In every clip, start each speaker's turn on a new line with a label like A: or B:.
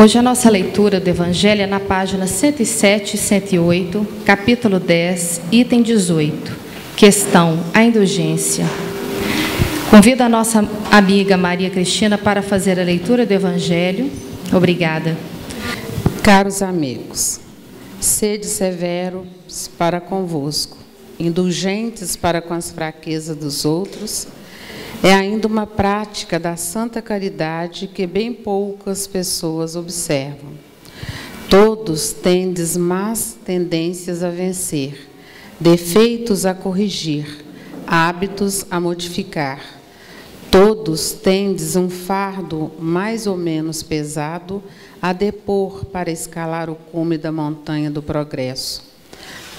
A: Hoje a nossa leitura do Evangelho é na página 107 e 108, capítulo 10, item 18, questão: a indulgência. Convido a nossa amiga Maria Cristina para fazer a leitura do Evangelho. Obrigada.
B: Caros amigos, sede severos para convosco, indulgentes para com as fraquezas dos outros, é ainda uma prática da santa caridade que bem poucas pessoas observam. Todos tendes más tendências a vencer, defeitos a corrigir, hábitos a modificar. Todos tendes um fardo mais ou menos pesado a depor para escalar o cume da montanha do progresso.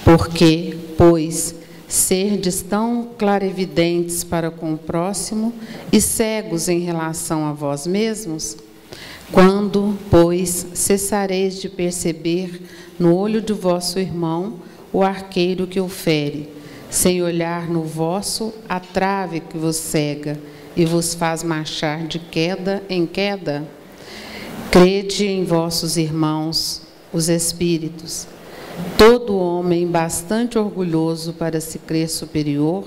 B: Porque, pois, serdes tão clarividentes para com o próximo e cegos em relação a vós mesmos? Quando, pois, cessareis de perceber no olho de vosso irmão o arqueiro que o fere, sem olhar no vosso a trave que vos cega e vos faz marchar de queda em queda? Crede em vossos irmãos, os espíritos. Todo homem bastante orgulhoso para se crer superior,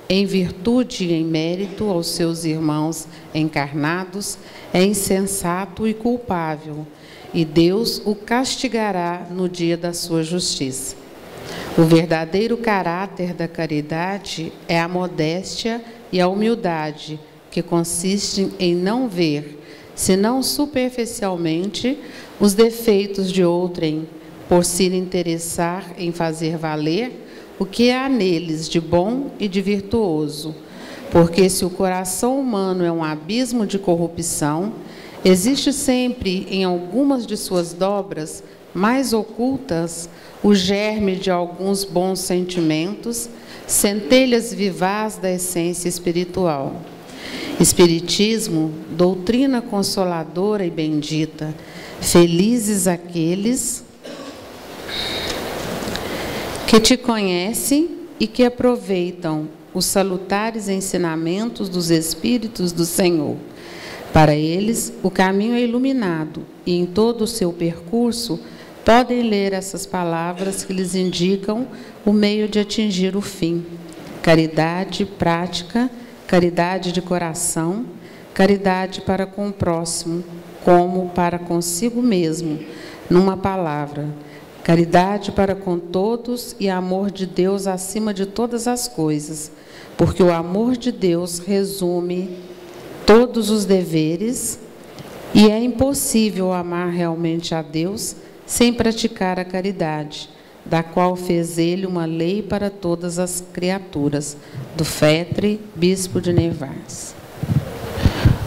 B: em virtude e em mérito aos seus irmãos encarnados, é insensato e culpável, e Deus o castigará no dia da sua justiça. O verdadeiro caráter da caridade é a modéstia e a humildade, que consistem em não ver, senão superficialmente, os defeitos de outrem, por se interessar em fazer valer o que há neles de bom e de virtuoso. Porque se o coração humano é um abismo de corrupção, existe sempre em algumas de suas dobras mais ocultas o germe de alguns bons sentimentos, centelhas vivaz da essência espiritual. Espiritismo, doutrina consoladora e bendita, felizes aqueles que te conhecem e que aproveitam os salutares ensinamentos dos Espíritos do Senhor. Para eles, o caminho é iluminado e em todo o seu percurso podem ler essas palavras que lhes indicam o meio de atingir o fim. Caridade prática, caridade de coração, caridade para com o próximo, como para consigo mesmo, numa palavra. Caridade para com todos e amor de Deus acima de todas as coisas, porque o amor de Deus resume todos os deveres e é impossível amar realmente a Deus sem praticar a caridade, da qual fez ele uma lei para todas as criaturas. Do Fetre, Bispo de Nevers.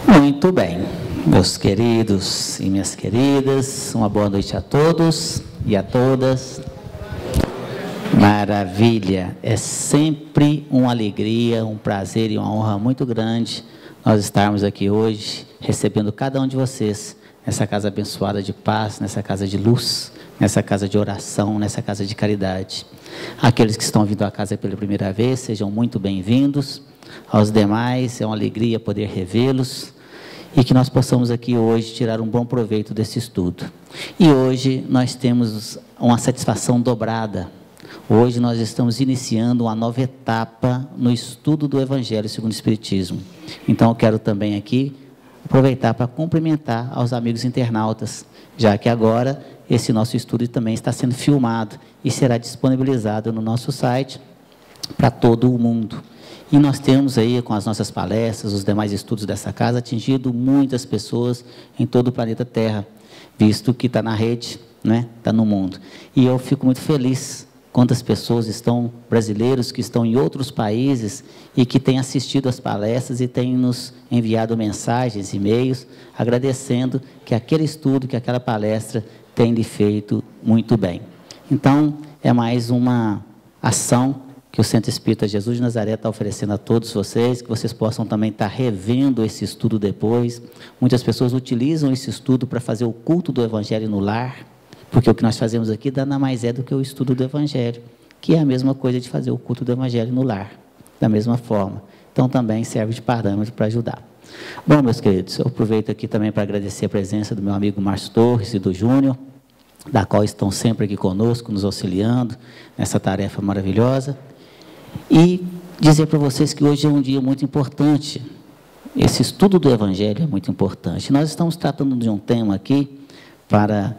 C: Muito bem, meus queridos e minhas queridas, uma boa noite a todos e a todas. Maravilha, é sempre uma alegria, um prazer e uma honra muito grande nós estarmos aqui hoje, recebendo cada um de vocês nessa casa abençoada de paz, nessa casa de luz, nessa casa de oração, nessa casa de caridade. Aqueles que estão vindo à casa pela primeira vez, sejam muito bem-vindos. Aos demais, é uma alegria poder revê-los e que nós possamos aqui hoje tirar um bom proveito desse estudo. E hoje nós temos uma satisfação dobrada. Hoje nós estamos iniciando uma nova etapa no estudo do Evangelho segundo o Espiritismo. Então eu quero também aqui aproveitar para cumprimentar aos amigos internautas, já que agora esse nosso estudo também está sendo filmado e será disponibilizado no nosso site para todo o mundo. E nós temos aí, com as nossas palestras, os demais estudos dessa casa, atingido muitas pessoas em todo o planeta Terra, visto que está na rede, né? Está no mundo. E eu fico muito feliz quantas pessoas estão, brasileiros que estão em outros países e que têm assistido às palestras e têm nos enviado mensagens, e-mails, agradecendo que aquele estudo, que aquela palestra tem lhe feito muito bem. Então, é mais uma ação que o Centro Espírita Jesus de Nazaré está oferecendo a todos vocês, que vocês possam também estar revendo esse estudo depois. Muitas pessoas utilizam esse estudo para fazer o culto do Evangelho no lar, porque o que nós fazemos aqui nada mais é do que o estudo do Evangelho, que é a mesma coisa de fazer o culto do Evangelho no lar, da mesma forma. então também serve de parâmetro para ajudar. Bom, meus queridos, eu aproveito aqui também para agradecer a presença do meu amigo Márcio Torres e do Júnior, da qual estão sempre aqui conosco, nos auxiliando nessa tarefa maravilhosa. E dizer para vocês que hoje é um dia muito importante. Esse estudo do Evangelho é muito importante. Nós estamos tratando de um tema aqui para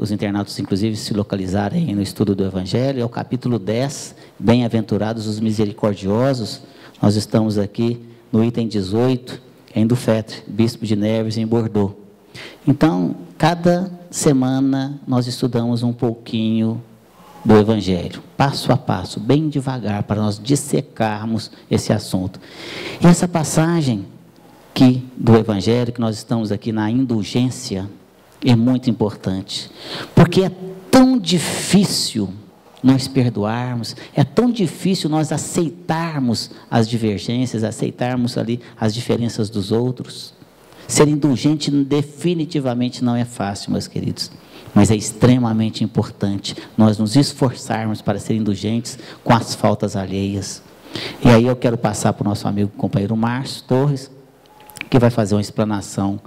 C: os internautas, inclusive, se localizarem no estudo do Evangelho. É o capítulo 10, Bem-aventurados os misericordiosos. Nós estamos aqui no item 18, em Dufetre, bispo de Nevers, em Bordeaux. Então, cada semana nós estudamos um pouquinho do Evangelho, passo a passo, bem devagar, para nós dissecarmos esse assunto. E essa passagem do Evangelho, que nós estamos aqui na indulgência, é muito importante, porque é tão difícil nós perdoarmos, é tão difícil nós aceitarmos as divergências, aceitarmos ali as diferenças dos outros. Ser indulgente definitivamente não é fácil, meus queridos, mas é extremamente importante nós nos esforçarmos para ser indulgentes com as faltas alheias. E aí eu quero passar para o nosso amigo companheiro Márcio Torres, que vai fazer uma explanação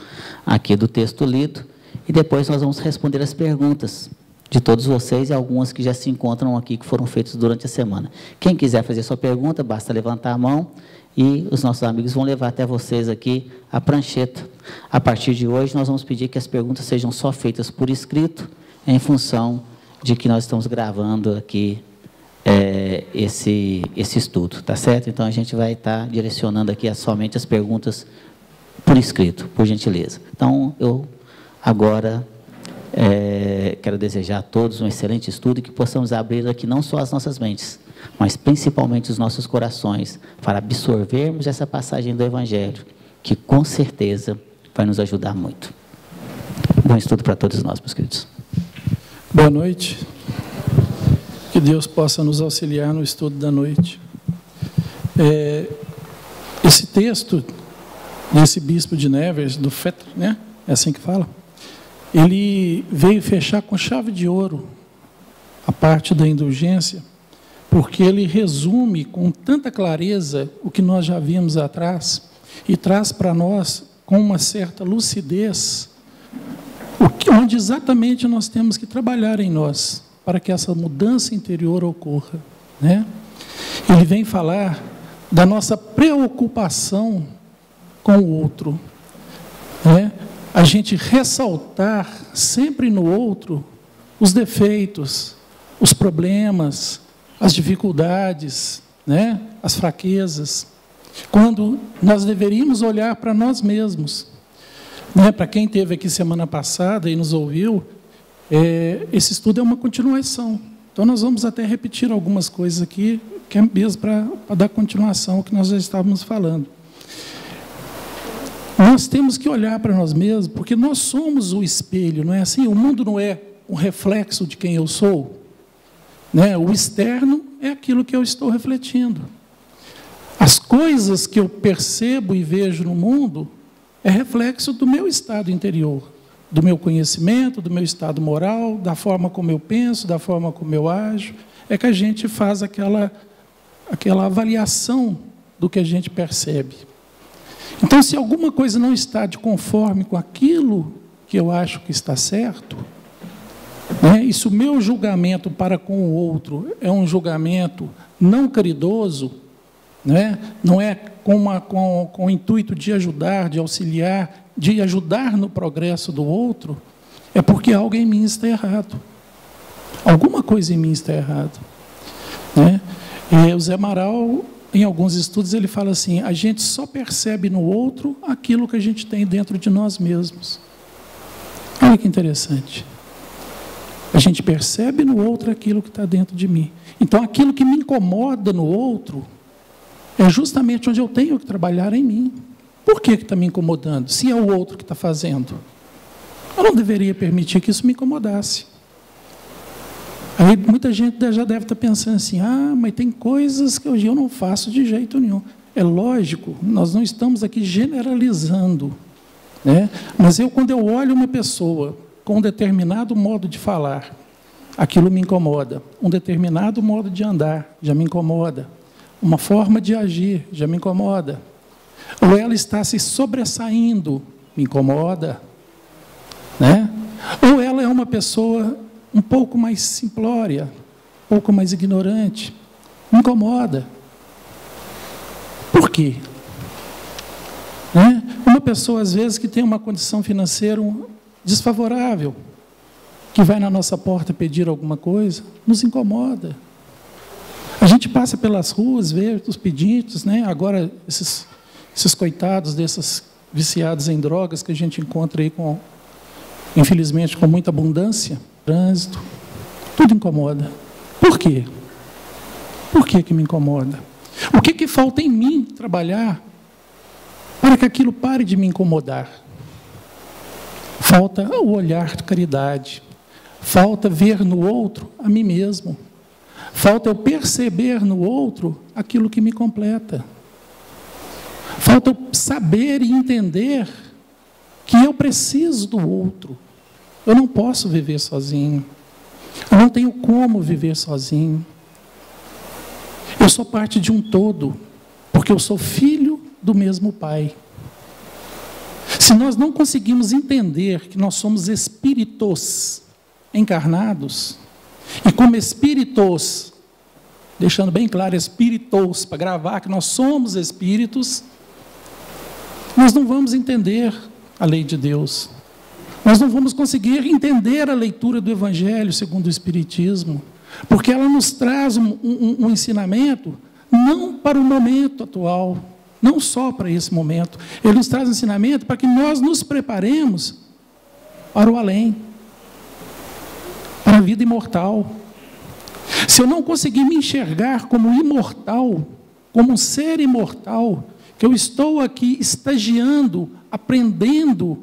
C: aqui do texto lido, e depois nós vamos responder as perguntas de todos vocês e algumas que já se encontram aqui, que foram feitas durante a semana. Quem quiser fazer sua pergunta, basta levantar a mão e os nossos amigos vão levar até vocês aqui a prancheta. A partir de hoje, nós vamos pedir que as perguntas sejam só feitas por escrito, em função de que nós estamos gravando aqui esse estudo, tá certo? Então, a gente vai estar direcionando aqui somente as perguntas por escrito, por gentileza. Então, eu agora quero desejar a todos um excelente estudo e que possamos abrir aqui não só as nossas mentes, mas principalmente os nossos corações, para absorvermos essa passagem do Evangelho, que com certeza vai nos ajudar muito. Bom estudo para todos nós, meus queridos.
D: Boa noite. Que Deus possa nos auxiliar no estudo da noite. Esse texto desse bispo de Nevers, Dufetre, né? É assim que fala? Ele veio fechar com chave de ouro a parte da indulgência, porque ele resume com tanta clareza o que nós já vimos atrás e traz para nós com uma certa lucidez onde exatamente nós temos que trabalhar em nós para que essa mudança interior ocorra, né? Ele vem falar da nossa preocupação com o outro, né? A gente ressaltar sempre no outro os defeitos, os problemas, as dificuldades, né? As fraquezas, quando nós deveríamos olhar para nós mesmos, né? Para quem esteve aqui semana passada e nos ouviu, esse estudo é uma continuação. Então, nós vamos até repetir algumas coisas aqui, que é mesmo para dar continuação ao que nós já estávamos falando. Nós temos que olhar para nós mesmos, porque nós somos o espelho, não é assim? O mundo não é um reflexo de quem eu sou, né? O externo é aquilo que eu estou refletindo. As coisas que eu percebo e vejo no mundo é reflexo do meu estado interior, do meu conhecimento, do meu estado moral, da forma como eu penso, da forma como eu ajo. É que a gente faz aquela avaliação do que a gente percebe. Então, se alguma coisa não está de conforme com aquilo que eu acho que está certo, né, e se o meu julgamento para com o outro é um julgamento não caridoso, né, não é com o intuito de ajudar, de auxiliar, de ajudar no progresso do outro, é porque algo em mim está errado. Alguma coisa em mim está errada, né? O Zé Amaral, em alguns estudos, ele fala assim: a gente só percebe no outro aquilo que a gente tem dentro de nós mesmos. Olha que interessante. A gente percebe no outro aquilo que está dentro de mim. Então, aquilo que me incomoda no outro é justamente onde eu tenho que trabalhar em mim. Por que está me incomodando? Se é o outro que está fazendo, eu não deveria permitir que isso me incomodasse. Aí muita gente já deve estar pensando assim: mas tem coisas que hoje eu não faço de jeito nenhum. É lógico, nós não estamos aqui generalizando, né? Mas quando eu olho uma pessoa com um determinado modo de falar, aquilo me incomoda. Um determinado modo de andar já me incomoda. uma forma de agir, já me incomoda. Ou ela está se sobressaindo, me incomoda, né? Ou ela é uma pessoa um pouco mais simplória, um pouco mais ignorante, me incomoda. Por quê? Né? Uma pessoa, às vezes, que tem uma condição financeira desfavorável, que vai na nossa porta pedir alguma coisa, nos incomoda. A gente passa pelas ruas, vê os pedidos, né? Agora esses coitados desses viciados em drogas que a gente encontra aí, infelizmente, com muita abundância, trânsito, tudo incomoda. Por quê? Por que me incomoda? O que falta em mim trabalhar para que aquilo pare de me incomodar? Falta o olhar de caridade. Falta ver no outro a mim mesmo. Falta eu perceber no outro aquilo que me completa. Falta eu saber e entender que eu preciso do outro. Eu não posso viver sozinho. Eu não tenho como viver sozinho. Eu sou parte de um todo, porque eu sou filho do mesmo Pai. Se nós não conseguimos entender que nós somos espíritos encarnados, e como espíritos, deixando bem claro, espíritos, para gravar que nós somos espíritos, nós não vamos entender a lei de Deus. Nós não vamos conseguir entender a leitura do Evangelho segundo o Espiritismo, porque ela nos traz um ensinamento não para o momento atual, não só para esse momento. Ele nos traz um ensinamento para que nós nos preparemos para o além, para a vida imortal. Se eu não conseguir me enxergar como imortal, como um ser imortal, que eu estou aqui estagiando, aprendendo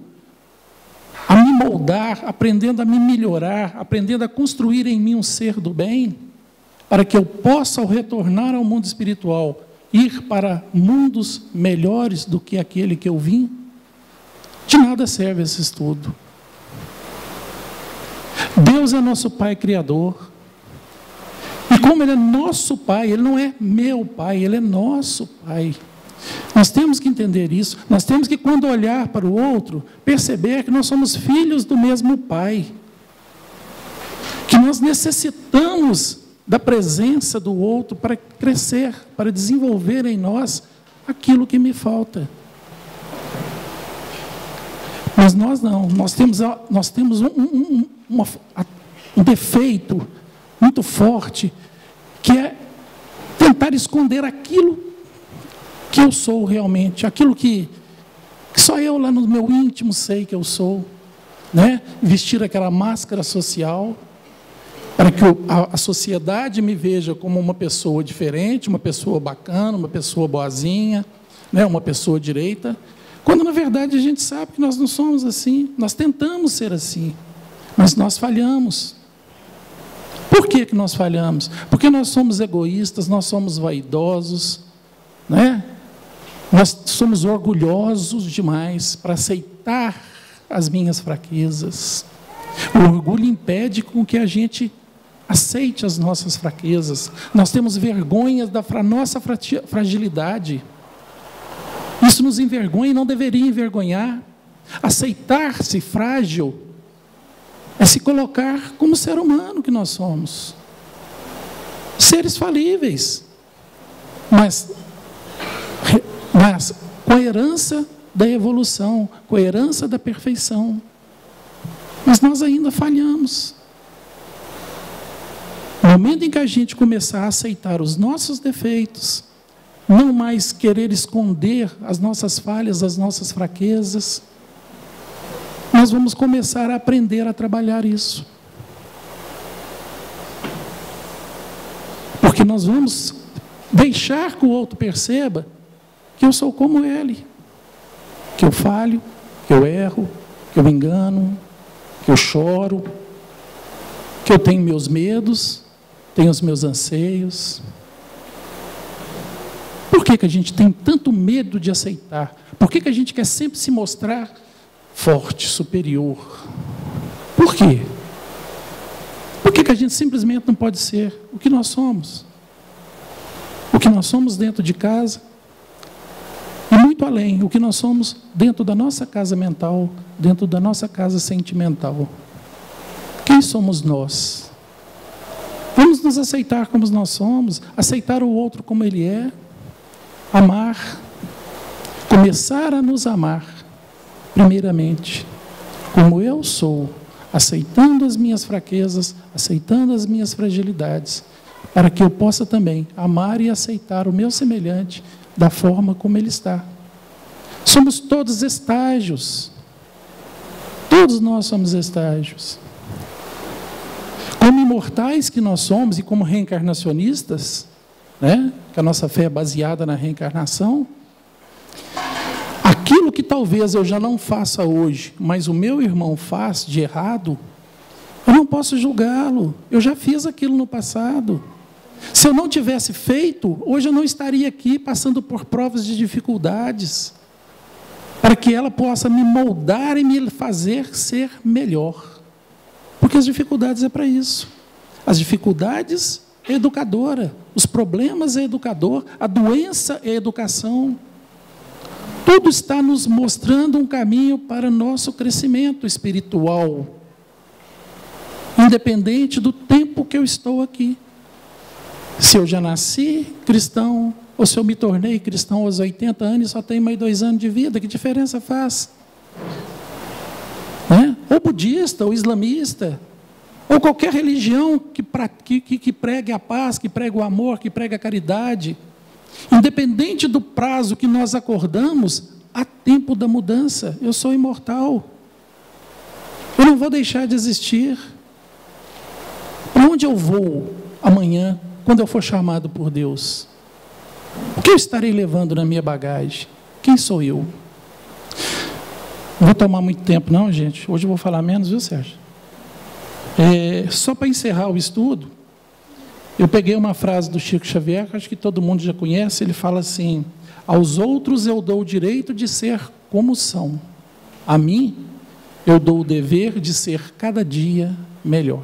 D: a me moldar, aprendendo a me melhorar, aprendendo a construir em mim um ser do bem, para que eu possa, ao retornar ao mundo espiritual, ir para mundos melhores do que aquele que eu vim, de nada serve esse estudo. Deus é nosso Pai Criador. E como Ele é nosso Pai, Ele não é meu Pai, Ele é nosso Pai. Nós temos que entender isso. Nós temos que, quando olhar para o outro, perceber que nós somos filhos do mesmo Pai. Que nós necessitamos da presença do outro para crescer, para desenvolver em nós aquilo que me falta. Mas nós não. Nós temos um defeito muito forte, que é tentar esconder aquilo que eu sou realmente, aquilo que só eu lá no meu íntimo sei que eu sou, né? Vestir aquela máscara social, para que a sociedade me veja como uma pessoa diferente, uma pessoa bacana, uma pessoa boazinha, né? Uma pessoa direita, quando na verdade a gente sabe que nós não somos assim. Nós tentamos ser assim, mas nós falhamos. Por que nós falhamos? Porque nós somos egoístas, nós somos vaidosos, né? Nós somos orgulhosos demais para aceitar as minhas fraquezas. O orgulho impede com que a gente aceite as nossas fraquezas. Nós temos vergonha da nossa fragilidade. Isso nos envergonha e não deveria envergonhar. Aceitar-se frágil é se colocar como ser humano que nós somos. Seres falíveis, mas com a herança da evolução, com a herança da perfeição. Mas nós ainda falhamos. No momento em que a gente começar a aceitar os nossos defeitos, não mais querer esconder as nossas falhas, as nossas fraquezas, nós vamos começar a aprender a trabalhar isso. Porque nós vamos deixar que o outro perceba que eu sou como ele, que eu falho, que eu erro, que eu me engano, que eu choro, que eu tenho meus medos, tenho os meus anseios. Por que a gente tem tanto medo de aceitar? Por que a gente quer sempre se mostrar forte, superior? Por quê? Por que a gente simplesmente não pode ser o que nós somos? O que nós somos dentro de casa, e muito além, o que nós somos dentro da nossa casa mental, dentro da nossa casa sentimental. Quem somos nós? Vamos nos aceitar como nós somos, aceitar o outro como ele é, amar, começar a nos amar, primeiramente, como eu sou, aceitando as minhas fraquezas, aceitando as minhas fragilidades, para que eu possa também amar e aceitar o meu semelhante da forma como ele está. Somos todos estágios. Todos nós somos estágios. Como imortais que nós somos e como reencarnacionistas, né, que a nossa fé é baseada na reencarnação, aquilo que talvez eu já não faça hoje, mas o meu irmão faz de errado, eu não posso julgá-lo. Eu já fiz aquilo no passado. Se eu não tivesse feito, hoje eu não estaria aqui passando por provas de dificuldades, para que ela possa me moldar e me fazer ser melhor. Porque as dificuldades é para isso. As dificuldades é educadora, os problemas é educador, a doença é educação. Tudo está nos mostrando um caminho para nosso crescimento espiritual, independente do tempo que eu estou aqui. Se eu já nasci cristão, ou se eu me tornei cristão aos 80 anos e só tenho mais 2 anos de vida, que diferença faz? Né? Ou budista, ou islamista, ou qualquer religião que pregue a paz, que pregue o amor, que pregue a caridade. Independente do prazo que nós acordamos, há tempo da mudança. Eu sou imortal. Eu não vou deixar de existir. Para onde eu vou amanhã, quando eu for chamado por Deus? O que eu estarei levando na minha bagagem? Quem sou eu? Não vou tomar muito tempo não, gente. Hoje eu vou falar menos, viu, Sérgio? Só para encerrar o estudo, eu peguei uma frase do Chico Xavier, que acho que todo mundo já conhece. Ele fala assim: aos outros eu dou o direito de ser como são. A mim, eu dou o dever de ser cada dia melhor.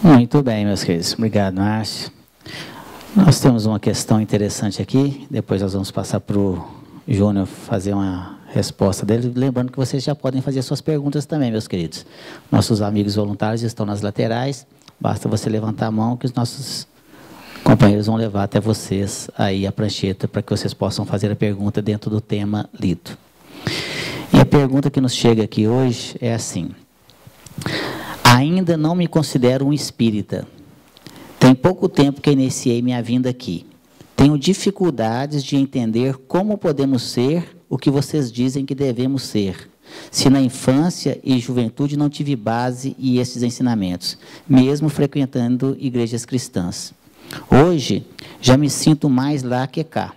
C: Muito bem, meus queridos. Obrigado, Márcio. Nós temos uma questão interessante aqui. Depois nós vamos passar para o Júnior fazer uma resposta dele. Lembrando que vocês já podem fazer suas perguntas também, meus queridos. Nossos amigos voluntários estão nas laterais. Basta você levantar a mão que os nossos companheiros vão levar até vocês aí a prancheta para que vocês possam fazer a pergunta dentro do tema lido. E a pergunta que nos chega aqui hoje é assim: ainda não me considero um espírita. Tem pouco tempo que iniciei minha vinda aqui. Tenho dificuldades de entender como podemos ser o que vocês dizem que devemos ser, se na infância e juventude não tive base e esses ensinamentos, mesmo frequentando igrejas cristãs. Hoje, já me sinto mais lá que cá.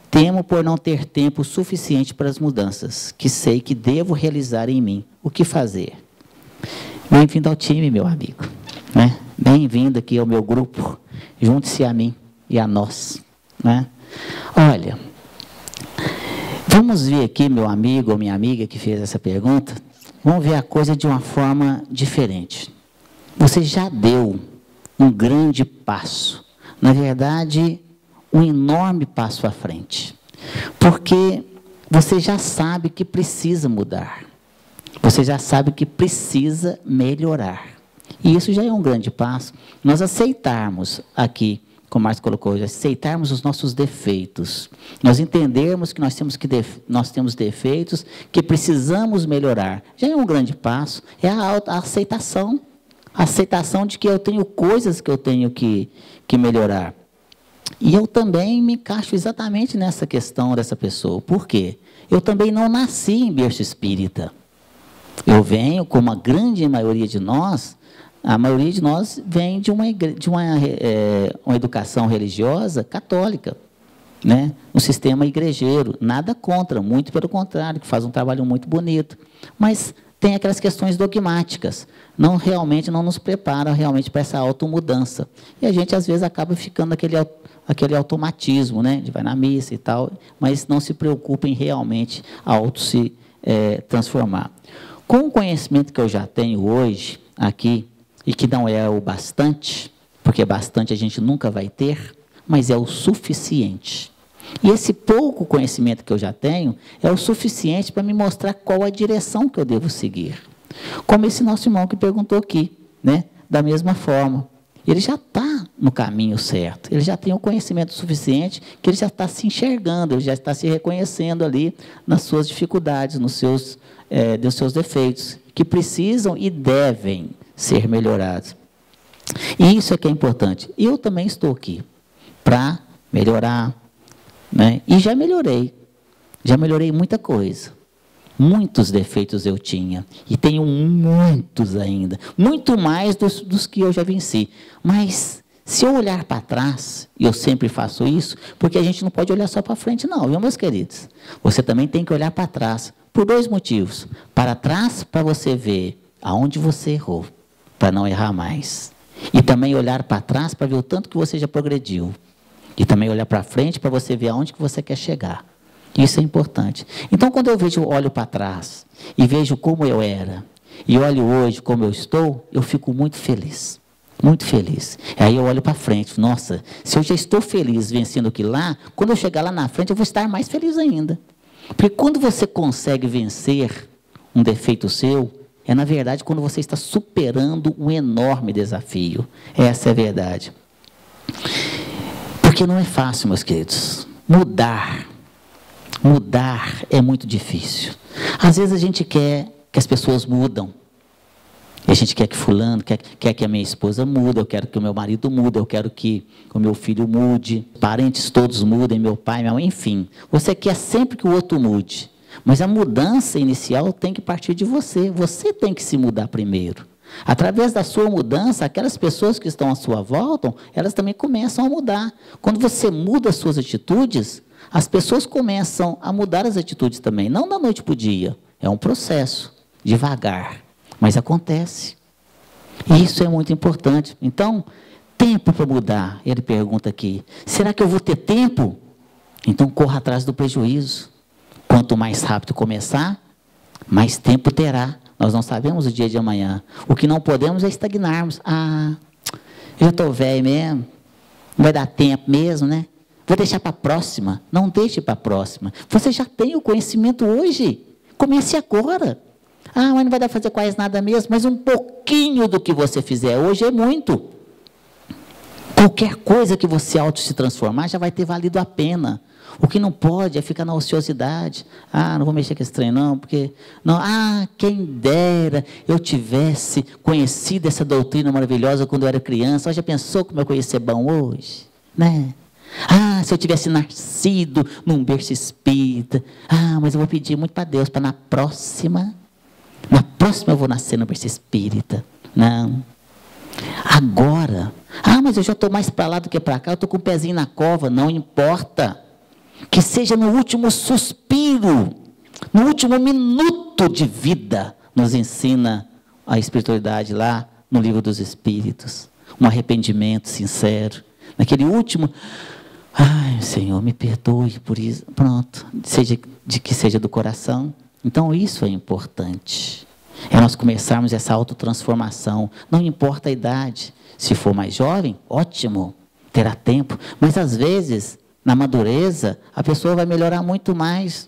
C: Temo por não ter tempo suficiente para as mudanças, que sei que devo realizar em mim. O que fazer? Bem-vindo ao time, meu amigo. Né? Bem-vindo aqui ao meu grupo. Junte-se a mim e a nós. Né? Olha, vamos ver aqui, meu amigo ou minha amiga que fez essa pergunta, vamos ver a coisa de uma forma diferente. Você já deu um grande passo. Na verdade, um enorme passo à frente. Porque você já sabe que precisa mudar. Você já sabe que precisa melhorar. E isso já é um grande passo. Nós aceitarmos aqui, como o Márcio colocou, aceitarmos os nossos defeitos. Nós entendermos que nós temos defeitos, que precisamos melhorar. Já é um grande passo. É a aceitação. A aceitação de que eu tenho coisas que eu tenho que melhorar. E eu também me encaixo exatamente nessa questão dessa pessoa. Por quê? Eu também não nasci em berço espírita. Eu venho, como a grande maioria de nós, a maioria de nós vem de uma educação religiosa católica, né? Um sistema igrejeiro. Nada contra, muito pelo contrário, que faz um trabalho muito bonito. Mas tem aquelas questões dogmáticas. Realmente não nos prepara realmente para essa automudança. E a gente, às vezes, acaba ficando aquele automatismo, né? De vai na missa e tal, mas não se preocupa em realmente transformar. Com o conhecimento que eu já tenho hoje, aqui, e que não é o bastante, porque bastante a gente nunca vai ter, mas é o suficiente. E esse pouco conhecimento que eu já tenho é o suficiente para me mostrar qual a direção que eu devo seguir. Como esse nosso irmão que perguntou aqui, né? Da mesma forma. Ele já está no caminho certo, ele já tem o conhecimento suficiente, que ele já está se enxergando, ele já está se reconhecendo ali nas suas dificuldades, nos seus defeitos, que precisam e devem ser melhorados. E isso é que é importante. Eu também estou aqui para melhorar, né? E já melhorei muita coisa. Muitos defeitos eu tinha, e tenho muitos ainda, muito mais dos que eu já venci. Mas, se eu olhar para trás, e eu sempre faço isso, porque a gente não pode olhar só para frente não, viu, meus queridos? Você também tem que olhar para trás, por 2 motivos. Para trás, para você ver aonde você errou, para não errar mais. E também olhar para trás, para ver o tanto que você já progrediu. E também olhar para frente, para você ver aonde que você quer chegar. Isso é importante. Então, quando eu olho para trás e vejo como eu era, e olho hoje como eu estou, eu fico muito feliz. Muito feliz. Aí eu olho para frente. Nossa, se eu já estou feliz vencendo aquilo lá, quando eu chegar lá na frente, eu vou estar mais feliz ainda. Porque quando você consegue vencer um defeito seu, é na verdade quando você está superando um enorme desafio. Essa é a verdade. Porque não é fácil, meus queridos. Mudar é muito difícil. Às vezes a gente quer que as pessoas mudam. E a gente quer que fulano, quer que a minha esposa mude, eu quero que o meu marido mude, eu quero que o meu filho mude, parentes todos mudem, meu pai, minha mãe, enfim. Você quer sempre que o outro mude. Mas a mudança inicial tem que partir de você. Você tem que se mudar primeiro. Através da sua mudança, aquelas pessoas que estão à sua volta, elas também começam a mudar. Quando você muda as suas atitudes, as pessoas começam a mudar as atitudes também. Não da noite para o dia. É um processo, devagar. Mas acontece. E isso é muito importante. Então, tempo para mudar. Ele pergunta aqui, será que eu vou ter tempo? Então, corra atrás do prejuízo. Quanto mais rápido começar, mais tempo terá. Nós não sabemos o dia de amanhã. O que não podemos é estagnarmos. Eu já estou velho mesmo. Não vai dar tempo mesmo, né? Vou deixar para a próxima. Não deixe para a próxima. Você já tem o conhecimento hoje. Comece agora. Mas não vai dar para fazer quase nada mesmo. Mas um pouquinho do que você fizer hoje é muito. Qualquer coisa que você se transformar já vai ter valido a pena. O que não pode é ficar na ociosidade. Não vou mexer com esse trem não, porque... Não, quem dera eu tivesse conhecido essa doutrina maravilhosa quando eu era criança. Já pensou como eu conhecer bom hoje? Né? Se eu tivesse nascido num berço espírita. Mas eu vou pedir muito para Deus, para na próxima eu vou nascer no berço espírita. Não. Agora. Mas eu já estou mais para lá do que para cá, eu estou com o pezinho na cova. Não importa. Que seja no último suspiro, no último minuto de vida, nos ensina a espiritualidade lá no Livro dos Espíritos. Um arrependimento sincero. Naquele último, Senhor, me perdoe por isso. Pronto, que seja do coração. Então, isso é importante. É nós começarmos essa autotransformação. Não importa a idade. Se for mais jovem, ótimo, terá tempo. Mas, às vezes... Na madureza, a pessoa vai melhorar muito mais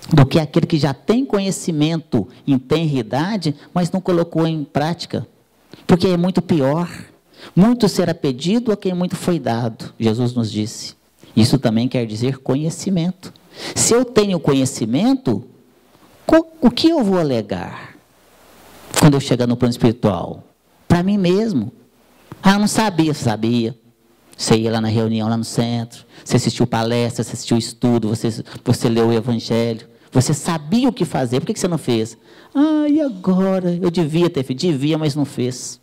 C: do que aquele que já tem conhecimento em tenra idade, mas não colocou em prática. Porque é muito pior. Muito será pedido a quem muito foi dado, Jesus nos disse. Isso também quer dizer conhecimento. Se eu tenho conhecimento, o que eu vou alegar quando eu chegar no plano espiritual? Para mim mesmo. Eu não sabia. Você ia lá na reunião, lá no centro, você assistiu palestra, você assistiu estudo, você leu o Evangelho, você sabia o que fazer, por que você não fez? E agora? Eu devia ter feito, mas não fez.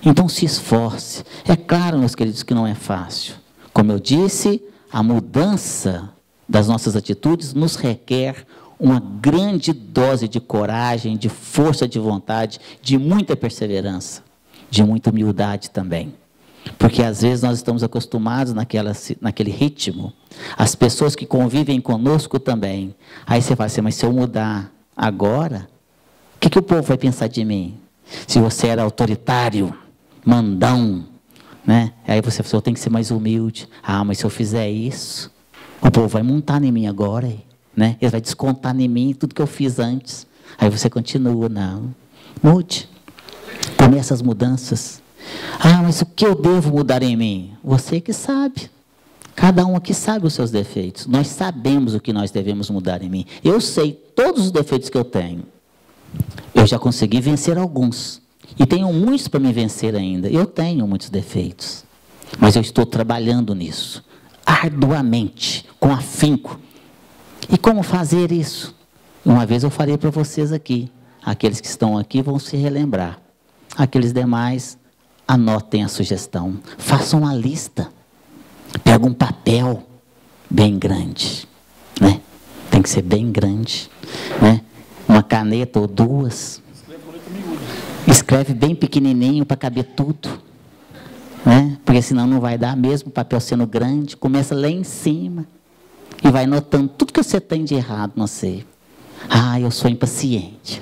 C: Então se esforce. É claro, meus queridos, que não é fácil. Como eu disse, a mudança das nossas atitudes nos requer uma grande dose de coragem, de força de vontade, de muita perseverança, de muita humildade também. Porque às vezes nós estamos acostumados naquele ritmo, as pessoas que convivem conosco também. Aí você fala assim, mas se eu mudar agora, o que o povo vai pensar de mim? Se você era autoritário, mandão, né? Aí você falou, tem que ser mais humilde. Ah, mas se eu fizer isso, o povo vai montar em mim agora, né? Ele vai descontar em mim tudo que eu fiz antes. Aí você continua, não. Mude. Começa as mudanças. Ah, mas o que eu devo mudar em mim? Você que sabe. Cada um aqui sabe os seus defeitos. Nós sabemos o que nós devemos mudar em mim. Eu sei todos os defeitos que eu tenho. Eu já consegui vencer alguns. E tenho muitos para me vencer ainda. Eu tenho muitos defeitos. Mas eu estou trabalhando nisso. Arduamente, com afinco. E como fazer isso? Uma vez eu falei para vocês aqui. Aqueles que estão aqui vão se relembrar. Aqueles demais, anotem a sugestão. Façam uma lista. Pega um papel bem grande, né? Tem que ser bem grande, né? Uma caneta ou duas. Escreve bem pequenininho para caber tudo, né? Porque senão não vai dar mesmo, o papel sendo grande. Começa lá em cima e vai notando tudo que você tem de errado, não sei. Ah, eu sou impaciente.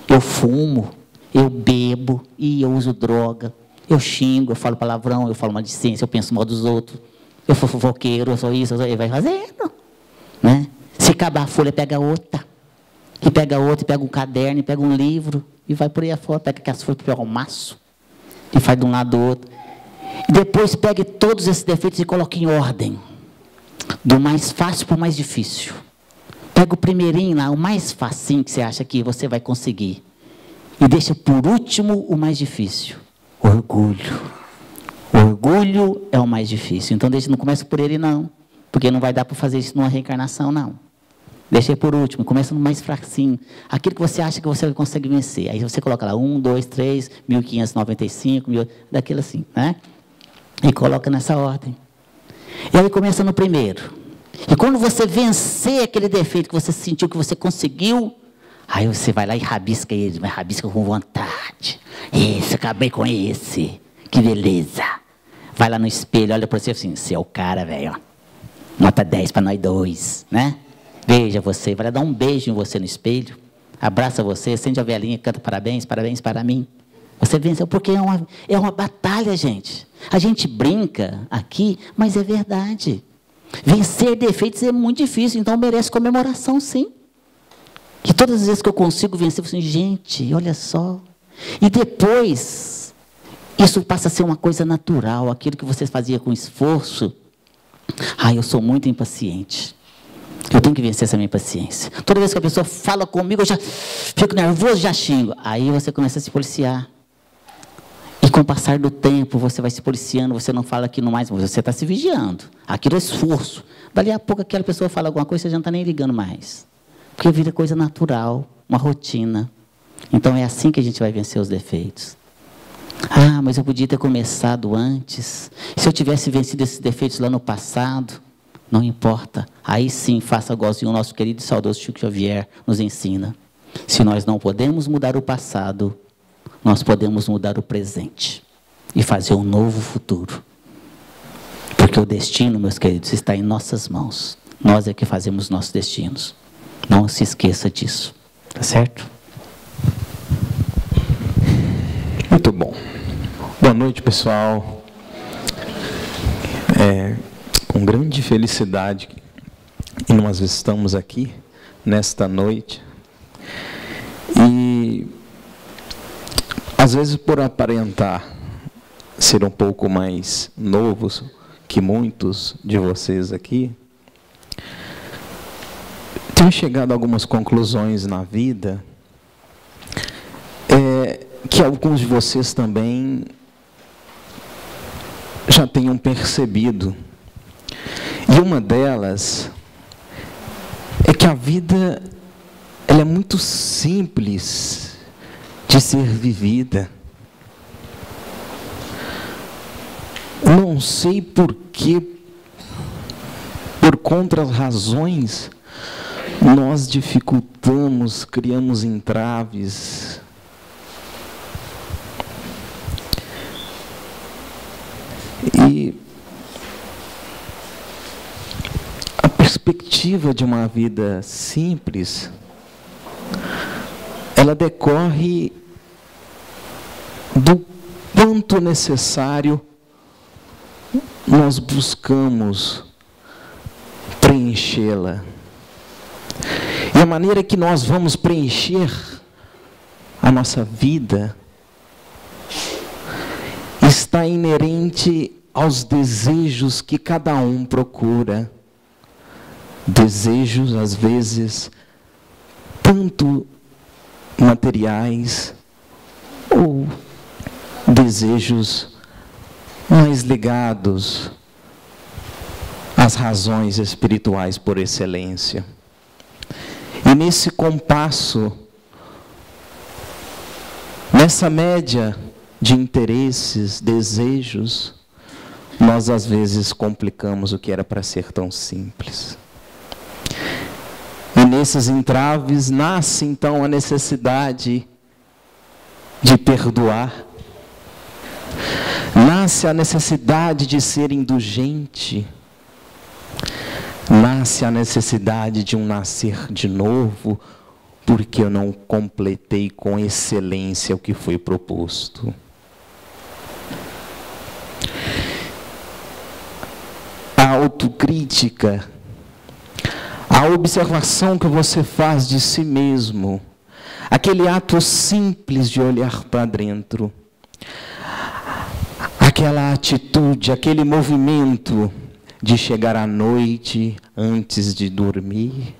C: Eu fumo, eu bebo e eu uso droga. Eu xingo, eu falo palavrão, eu falo maledicência, eu penso mal dos outros. Eu sou fofoqueiro, eu sou isso, ele vai fazendo, né? Se acabar a folha, pega outra. E pega outra, e pega um caderno, e pega um livro, e vai por aí afora, pega aquelas folhas, pega um maço, e faz de um lado do outro. E depois pegue todos esses defeitos e coloque em ordem. Do mais fácil para o mais difícil. Pega o primeirinho lá, o mais facinho que você acha que você vai conseguir. E deixa por último o mais difícil. Orgulho. Orgulho é o mais difícil. Então, não começa por ele, não. Porque não vai dar para fazer isso numa reencarnação, não. Deixa por último. Começa no mais fraquinho. Aquilo que você acha que você consegue vencer. Aí você coloca lá 1, 2, 3, 1595, daquilo assim, né? E coloca nessa ordem. E aí começa no primeiro. E quando você vencer aquele defeito que você sentiu que você conseguiu, aí você vai lá e rabisca ele. Mas rabisca com vontade. Esse, acabei com esse. Que beleza. Vai lá no espelho, olha para você assim, você é o cara, velho. Nota 10 para nós dois, né? Veja você, vai lá dar um beijo em você no espelho, abraça você, acende a velinha, canta parabéns, parabéns para mim. Você venceu, porque é uma batalha, gente. A gente brinca aqui, mas é verdade. Vencer defeitos é muito difícil, então merece comemoração, sim. E todas as vezes que eu consigo vencer, eu falo assim, gente, olha só. E depois... isso passa a ser uma coisa natural, aquilo que você fazia com esforço. Ah, eu sou muito impaciente. Eu tenho que vencer essa minha impaciência. Toda vez que a pessoa fala comigo, eu já fico nervoso, já xingo. Aí você começa a se policiar. E com o passar do tempo, você vai se policiando, você não fala aquilo mais, mas você está se vigiando. Aquilo é esforço. Dali a pouco aquela pessoa fala alguma coisa, você já não está nem ligando mais. Porque vira coisa natural, uma rotina. Então é assim que a gente vai vencer os defeitos. Ah, mas eu podia ter começado antes. Se eu tivesse vencido esses defeitos lá no passado, não importa. Aí sim, faça igualzinho o nosso querido e saudoso Chico Xavier nos ensina. Se nós não podemos mudar o passado, nós podemos mudar o presente e fazer um novo futuro. Porque o destino, meus queridos, está em nossas mãos. Nós é que fazemos nossos destinos. Não se esqueça disso. Tá certo?
E: Muito bom. Boa noite, pessoal. Com grande felicidade que nós estamos aqui nesta noite. E às vezes, por aparentar ser um pouco mais novos que muitos de vocês aqui, tenho chegado a algumas conclusões na vida que alguns de vocês também já tenham percebido. E uma delas é que a vida ela é muito simples de ser vivida. Não sei por que, por contra-razões, nós dificultamos, criamos entraves. E a perspectiva de uma vida simples, ela decorre do quanto necessário nós buscamos preenchê-la. E a maneira que nós vamos preencher a nossa vida está inerente aos desejos que cada um procura. Desejos, às vezes, tanto materiais, ou desejos mais ligados às razões espirituais por excelência. E nesse compasso, nessa média de interesses, desejos, nós às vezes complicamos o que era para ser tão simples. E nesses entraves nasce então a necessidade de perdoar, nasce a necessidade de ser indulgente, nasce a necessidade de um nascer de novo, porque eu não completei com excelência o que foi proposto. A autocrítica, a observação que você faz de si mesmo, aquele ato simples de olhar para dentro, aquela atitude, aquele movimento de chegar à noite antes de dormir,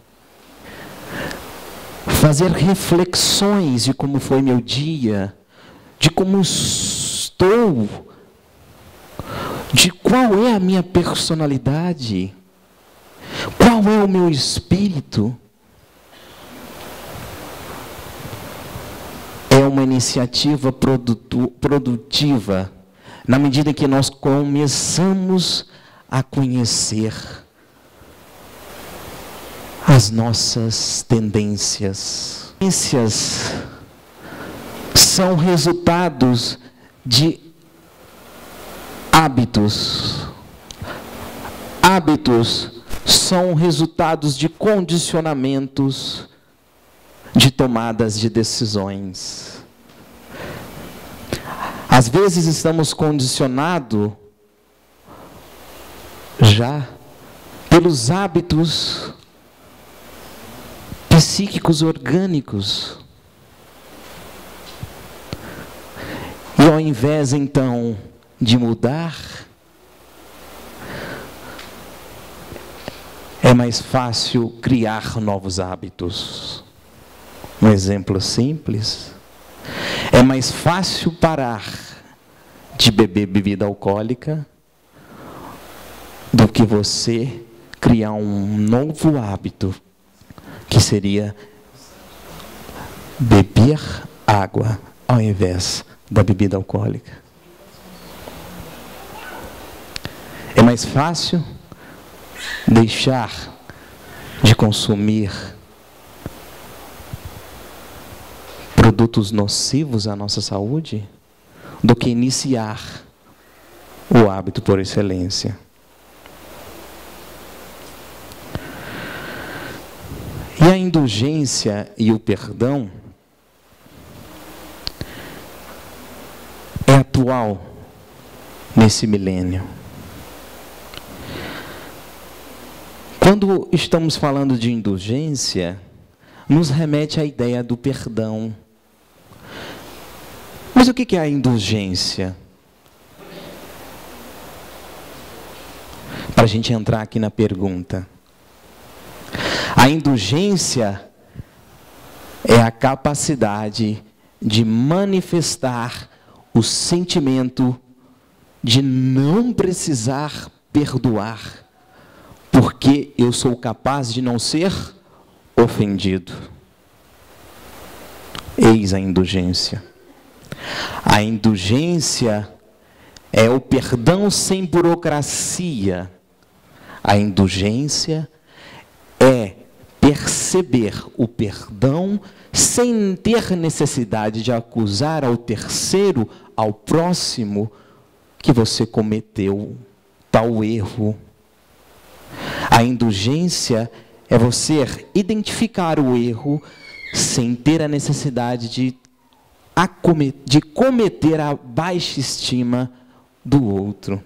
E: fazer reflexões de como foi meu dia, de como estou, de qual é a minha personalidade, qual é o meu espírito. É uma iniciativa produtiva, na medida que nós começamos a conhecer as nossas tendências. Tendências são resultados de hábitos. Hábitos são resultados de condicionamentos, de tomadas de decisões. Às vezes estamos condicionados já pelos hábitos psíquicos orgânicos. E ao invés então de mudar, é mais fácil criar novos hábitos. Um exemplo simples: é mais fácil parar de beber bebida alcoólica do que você criar um novo hábito, que seria beber água ao invés da bebida alcoólica. É mais fácil deixar de consumir produtos nocivos à nossa saúde do que iniciar o hábito por excelência. E a indulgência e o perdão é atual nesse milênio. Quando estamos falando de indulgência, nos remete à ideia do perdão. Mas o que é a indulgência? Para a gente entrar aqui na pergunta. A indulgência é a capacidade de manifestar o sentimento de não precisar perdoar, porque eu sou capaz de não ser ofendido. Eis a indulgência. A indulgência é o perdão sem burocracia. A indulgência é perceber o perdão sem ter necessidade de acusar ao terceiro, ao próximo, que você cometeu tal erro. A indulgência é você identificar o erro sem ter a necessidade de de cometer a baixa estima do outro.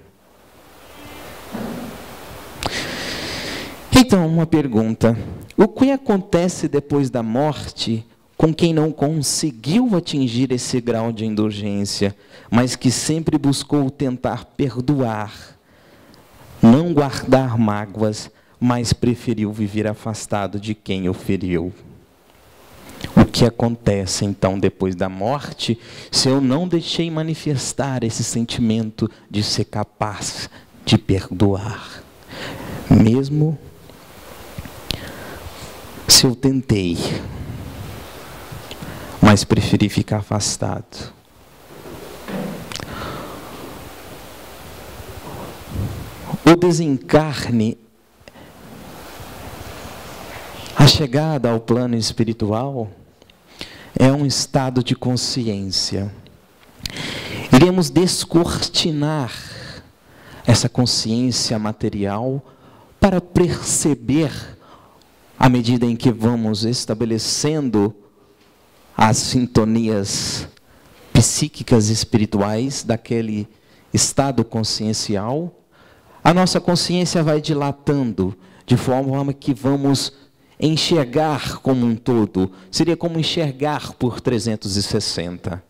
E: Então, uma pergunta: o que acontece depois da morte com quem não conseguiu atingir esse grau de indulgência, mas que sempre buscou tentar perdoar, não guardar mágoas, mas preferiu viver afastado de quem o feriu? O que acontece então depois da morte, se eu não deixei manifestar esse sentimento de ser capaz de perdoar? Mesmo se eu tentei, mas preferi ficar afastado. O desencarne, a chegada ao plano espiritual, é um estado de consciência. Iremos descortinar essa consciência material para perceber, à medida em que vamos estabelecendo as sintonias psíquicas e espirituais daquele estado consciencial, a nossa consciência vai dilatando, de forma que vamos enxergar como um todo. Seria como enxergar por 360.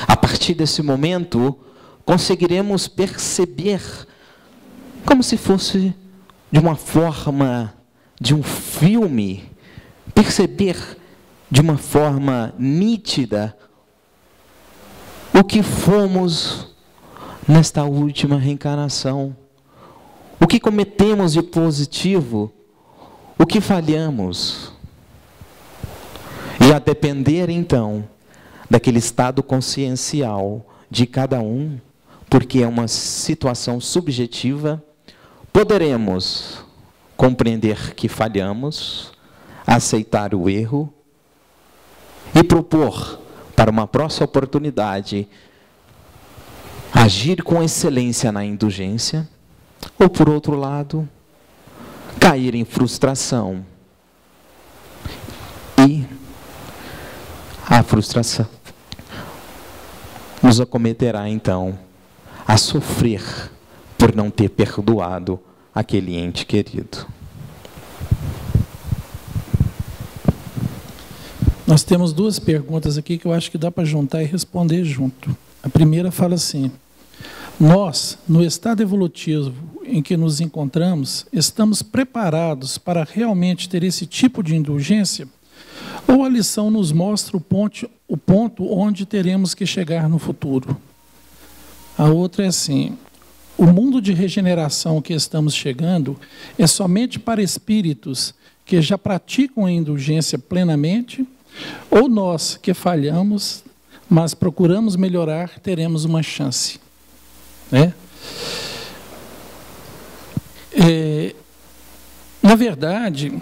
E: A partir desse momento, conseguiremos perceber, como se fosse de uma forma de um filme, perceber de uma forma nítida o que fomos nesta última reencarnação, o que cometemos de positivo, o que falhamos. E a depender então daquele estado consciencial de cada um, porque é uma situação subjetiva, poderemos compreender que falhamos, aceitar o erro e propor para uma próxima oportunidade agir com excelência na indulgência, ou por outro lado, cair em frustração. E a frustração nos acometerá então a sofrer por não ter perdoado aquele ente querido.
D: Nós temos duas perguntas aqui que eu acho que dá para juntar e responder junto. A primeira fala assim: nós, no estado evolutivo em que nos encontramos, estamos preparados para realmente ter esse tipo de indulgência? Ou a lição nos mostra o ponto onde teremos que chegar no futuro? A outra é assim: o mundo de regeneração que estamos chegando é somente para espíritos que já praticam a indulgência plenamente, ou nós que falhamos, mas procuramos melhorar, teremos uma chance? Na verdade,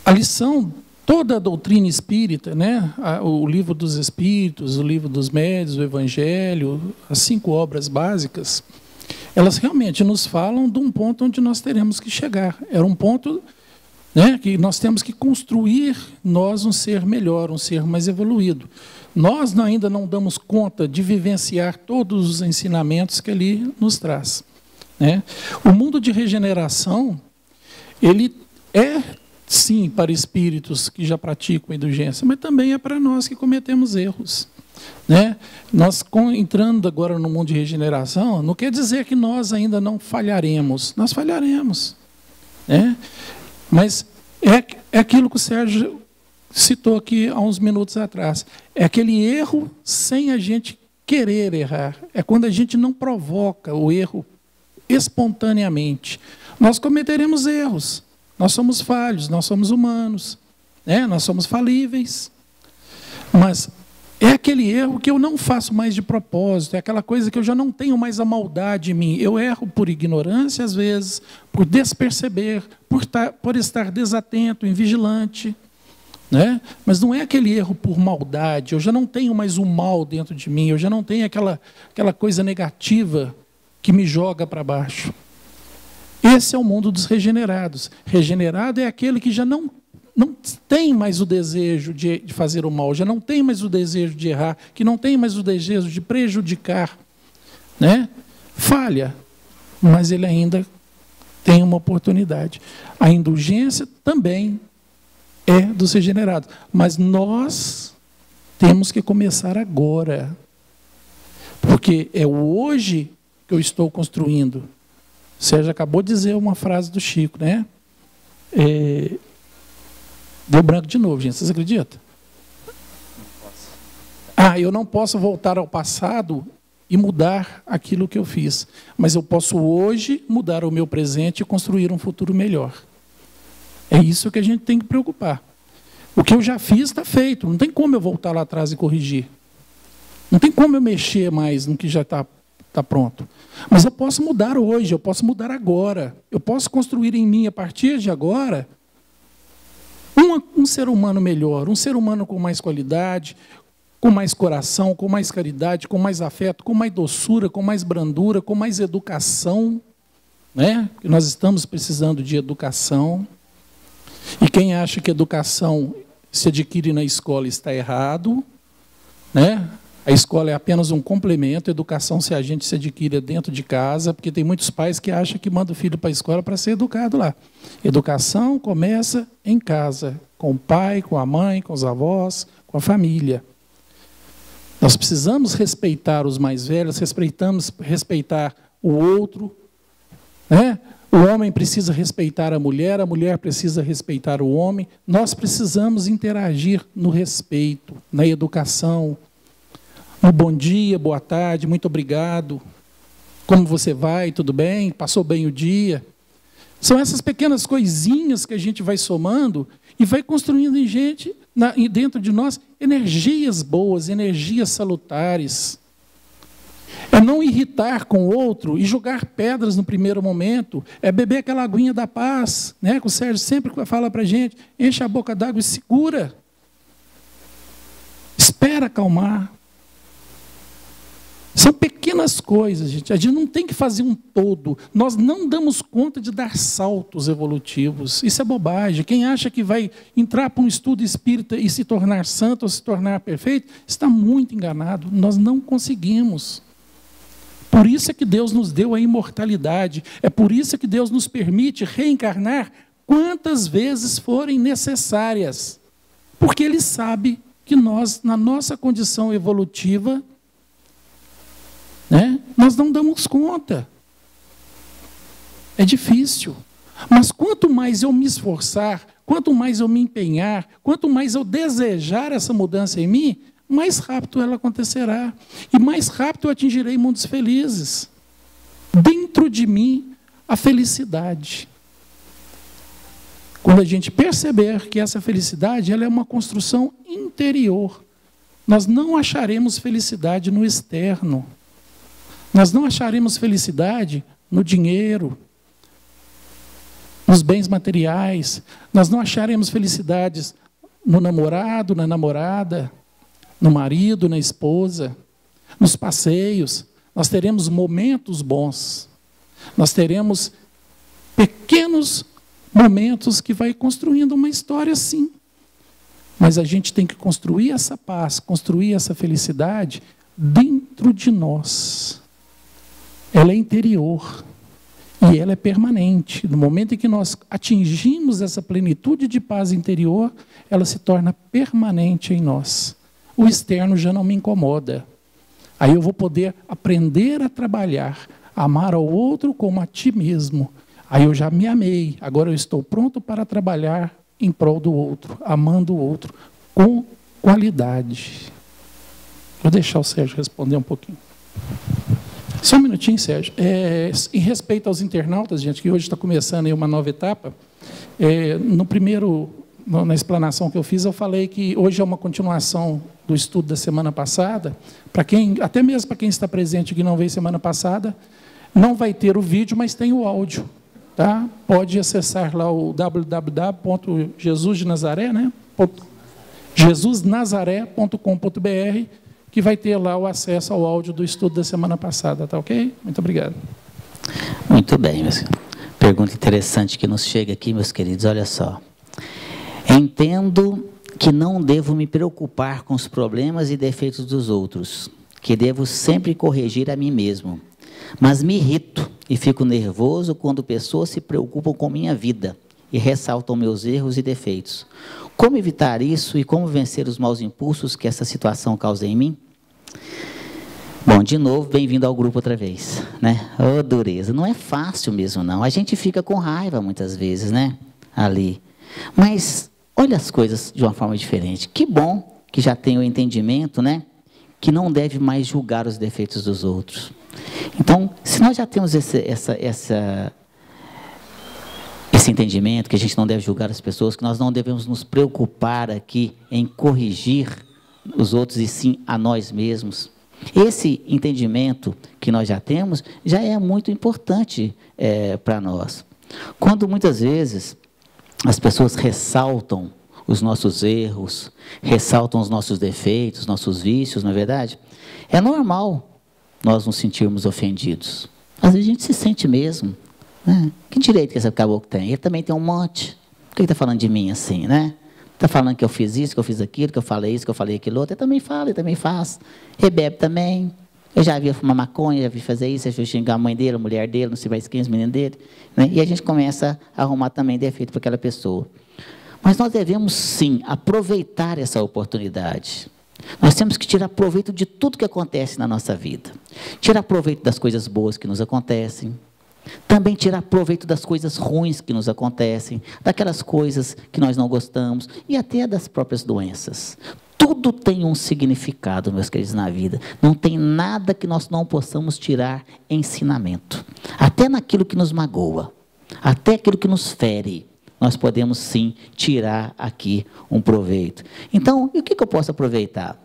D: a lição, toda a doutrina espírita, o livro dos Espíritos, o livro dos Médiuns, o Evangelho, as 5 obras básicas, elas realmente nos falam de um ponto onde nós teremos que chegar. Era um ponto que nós temos que construir nós um ser melhor, um ser mais evoluído. Nós ainda não damos conta de vivenciar todos os ensinamentos que ele nos traz. O mundo de regeneração, ele é, sim, para espíritos que já praticam a indulgência, mas também é para nós que cometemos erros. Nós, entrando agora no mundo de regeneração, não quer dizer que nós ainda não falharemos. Nós falharemos. Mas é aquilo que o Sérgio citou aqui há uns minutos atrás. É aquele erro sem a gente querer errar. É quando a gente não provoca o erro espontaneamente. Nós cometeremos erros. Nós somos falhos, nós somos humanos, nós somos falíveis. Mas é aquele erro que eu não faço mais de propósito, é aquela coisa que eu já não tenho mais a maldade em mim. Eu erro por ignorância, às vezes, por desperceber, por estar desatento, invigilante. Mas não é aquele erro por maldade, eu já não tenho mais o mal dentro de mim, eu já não tenho aquela coisa negativa que me joga para baixo. Esse é o mundo dos regenerados. Regenerado é aquele que já não não tem mais o desejo de fazer o mal, já não tem mais o desejo de errar, que não tem mais o desejo de prejudicar, né? Falha, mas ele ainda tem uma oportunidade. A indulgência também é dos regenerados, mas nós temos que começar agora, porque é o hoje que eu estou construindo. O Sérgio acabou de dizer uma frase do Chico, né? Deu branco de novo, gente, vocês acreditam? Eu não posso voltar ao passado e mudar aquilo que eu fiz, mas eu posso hoje mudar o meu presente e construir um futuro melhor. É isso que a gente tem que preocupar. O que eu já fiz está feito, não tem como eu voltar lá atrás e corrigir. Não tem como eu mexer mais no que já está pronto. Mas eu posso mudar hoje, eu posso mudar agora. Eu posso construir em mim, a partir de agora, um ser humano melhor, um ser humano com mais qualidade, com mais coração, com mais caridade, com mais afeto, com mais doçura, com mais brandura, com mais educação, né? Nós estamos precisando de educação. E quem acha que educação se adquire na escola está errado, né? A escola é apenas um complemento, a educação se a gente se adquire dentro de casa, porque tem muitos pais que acham que mandam o filho para a escola para ser educado lá. Educação começa em casa, com o pai, com a mãe, com os avós, com a família. Nós precisamos respeitar os mais velhos, respeitar o outro, né? O homem precisa respeitar a mulher precisa respeitar o homem. Nós precisamos interagir no respeito, na educação, no bom dia, boa tarde, muito obrigado. Como você vai? Tudo bem? Passou bem o dia? São essas pequenas coisinhas que a gente vai somando e vai construindo em gente, dentro de nós, energias boas, energias salutares. É não irritar com o outro e jogar pedras no primeiro momento. É beber aquela aguinha da paz, né? Que o Sérgio sempre fala para a gente. Enche a boca d'água e segura. Espera acalmar. São pequenas coisas, gente. A gente não tem que fazer um todo. Nós não damos conta de dar saltos evolutivos. Isso é bobagem. Quem acha que vai entrar para um estudo espírita e se tornar santo ou se tornar perfeito, está muito enganado. Nós não conseguimos. Por isso é que Deus nos deu a imortalidade. É por isso que Deus nos permite reencarnar quantas vezes forem necessárias. Porque Ele sabe que nós, na nossa condição evolutiva, né, nós não damos conta. É difícil. Mas quanto mais eu me esforçar, quanto mais eu me empenhar, quanto mais eu desejar essa mudança em mim, mais rápido ela acontecerá. E mais rápido eu atingirei mundos felizes. Dentro de mim, a felicidade. Quando a gente perceber que essa felicidade ela é uma construção interior, nós não acharemos felicidade no externo. Nós não acharemos felicidade no dinheiro, nos bens materiais. Nós não acharemos felicidades no namorado, na namorada, no marido, na esposa, nos passeios. Nós teremos momentos bons. Nós teremos pequenos momentos que vai construindo uma história assim. Mas a gente tem que construir essa paz, construir essa felicidade dentro de nós. Ela é interior e ela é permanente. No momento em que nós atingimos essa plenitude de paz interior, ela se torna permanente em nós. O externo já não me incomoda. Aí eu vou poder aprender a trabalhar, a amar ao outro como a ti mesmo. Aí eu já me amei, agora eu estou pronto para trabalhar em prol do outro, amando o outro com qualidade. Vou deixar o Sérgio responder um pouquinho. Só um minutinho, Sérgio. Em respeito aos internautas, gente, que hoje está começando aí uma nova etapa, na explanação que eu fiz, eu falei que hoje é uma continuação do estudo da semana passada. Até mesmo para quem está presente que não veio semana passada, não vai ter o vídeo, mas tem o áudio. Tá? Pode acessar lá o www.jesusdenazaré, né? jesusnazaré.com.br, que vai ter lá o acesso ao áudio do estudo da semana passada, tá ok? Muito obrigado.
C: Muito bem, meus queridos. Pergunta interessante que nos chega aqui, meus queridos, olha só. Entendo que não devo me preocupar com os problemas e defeitos dos outros, que devo sempre corrigir a mim mesmo. Mas me irrito e fico nervoso quando pessoas se preocupam com minha vida e ressaltam meus erros e defeitos. Como evitar isso e como vencer os maus impulsos que essa situação causa em mim? Bom, de novo, bem-vindo ao grupo outra vez, né? Oh, dureza, não é fácil mesmo, não. A gente fica com raiva muitas vezes, né? Ali. Mas olha as coisas de uma forma diferente. Que bom que já tem o entendimento, né? Que não deve mais julgar os defeitos dos outros. Então, se nós já temos esse entendimento, que a gente não deve julgar as pessoas, que nós não devemos nos preocupar aqui em corrigir os outros e sim a nós mesmos. Esse entendimento que nós já temos, já é muito importante para nós. Quando muitas vezes as pessoas ressaltam os nossos erros, ressaltam os nossos defeitos, nossos vícios, não é verdade? É normal nós nos sentirmos ofendidos. Às vezes a gente se sente mesmo. Né? Que direito que esse caboclo tem? Ele também tem um monte. Por que ele está falando de mim assim, né? Está falando que eu fiz isso, que eu fiz aquilo, que eu falei isso, que eu falei aquilo outro. Ele também fala, ele também faz. Ele bebe também. Eu já vi fumar maconha, já vi fazer isso, já vi xingar a mãe dele, a mulher dele, não sei mais quem, os meninos dele. Né? E a gente começa a arrumar também defeito para aquela pessoa. Mas nós devemos, sim, aproveitar essa oportunidade. Nós temos que tirar proveito de tudo que acontece na nossa vida. Tirar proveito das coisas boas que nos acontecem. Também tirar proveito das coisas ruins que nos acontecem, daquelas coisas que nós não gostamos e até das próprias doenças. Tudo tem um significado, meus queridos, na vida. Não tem nada que nós não possamos tirar ensinamento. Até naquilo que nos magoa, até aquilo que nos fere, nós podemos sim tirar aqui um proveito. Então, e o que eu posso aproveitar?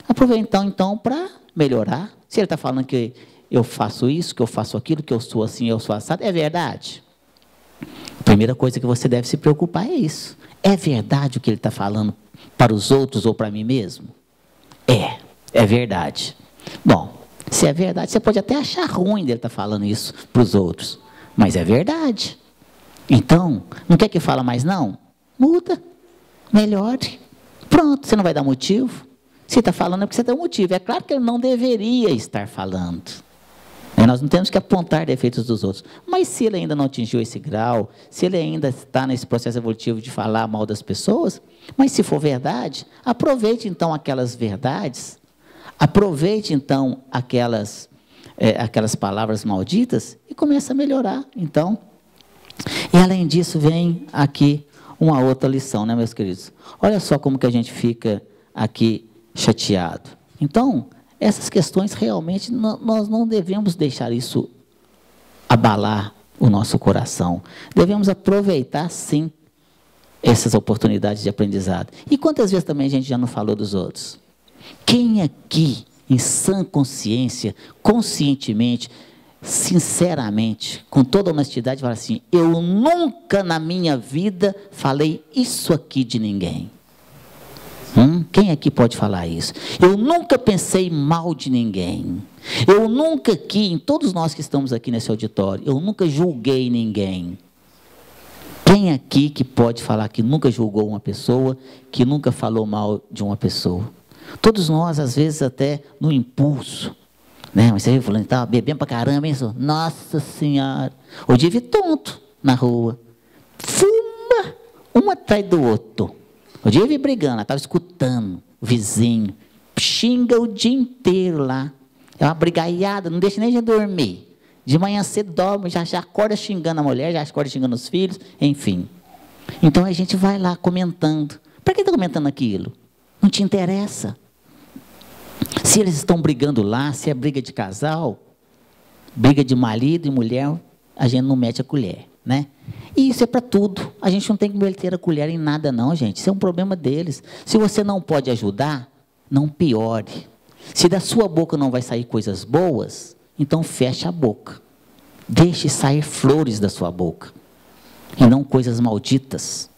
C: Aproveitar então para melhorar. Se ele está falando que eu faço isso, que eu faço aquilo, que eu sou assim, eu sou assado, é verdade? A primeira coisa que você deve se preocupar é isso. É verdade o que ele está falando para os outros ou para mim mesmo? É verdade. Bom, se é verdade, você pode até achar ruim dele estar falando isso para os outros, mas é verdade. Então, não quer que fala mais não? Muda, melhore. Pronto, você não vai dar motivo. Se está falando é porque você tem um motivo. É claro que ele não deveria estar falando. Nós não temos que apontar defeitos dos outros. Mas se ele ainda não atingiu esse grau, se ele ainda está nesse processo evolutivo de falar mal das pessoas, mas se for verdade, aproveite então aquelas verdades, aproveite então aquelas palavras malditas e comece a melhorar. Então, e além disso vem aqui uma outra lição, né, meus queridos? Olha só como que a gente fica aqui chateado. Então, essas questões realmente nós não devemos deixar isso abalar o nosso coração. Devemos aproveitar, sim, essas oportunidades de aprendizado. E quantas vezes também a gente já não falou dos outros? Quem aqui, em sã consciência, conscientemente, sinceramente, com toda honestidade, fala assim: eu nunca na minha vida falei isso aqui de ninguém. Quem aqui pode falar isso? Eu nunca pensei mal de ninguém. Eu nunca aqui, em todos nós que estamos aqui nesse auditório, eu nunca julguei ninguém. Quem aqui que pode falar que nunca julgou uma pessoa, que nunca falou mal de uma pessoa? Todos nós, às vezes, até no impulso. Né? Mas você viu falando, estava bebendo pra caramba, isso? Nossa Senhora! Hoje eu vi tonto na rua. Fuma um atrás do outro. Um dia eu vi brigando, estava escutando o vizinho, xinga o dia inteiro lá. É uma brigaiada, não deixa nem de dormir. De manhã cedo dorme, já acorda xingando a mulher, já acorda xingando os filhos, enfim. Então a gente vai lá comentando. Para que está comentando aquilo? Não te interessa. Se eles estão brigando lá, se é briga de casal, briga de marido e mulher, a gente não mete a colher, né? E isso é para tudo. A gente não tem que meter a colher em nada não, gente. Isso é um problema deles. Se você não pode ajudar, não piore. Se da sua boca não vai sair coisas boas, então feche a boca. Deixe sair flores da sua boca. E não coisas malditas.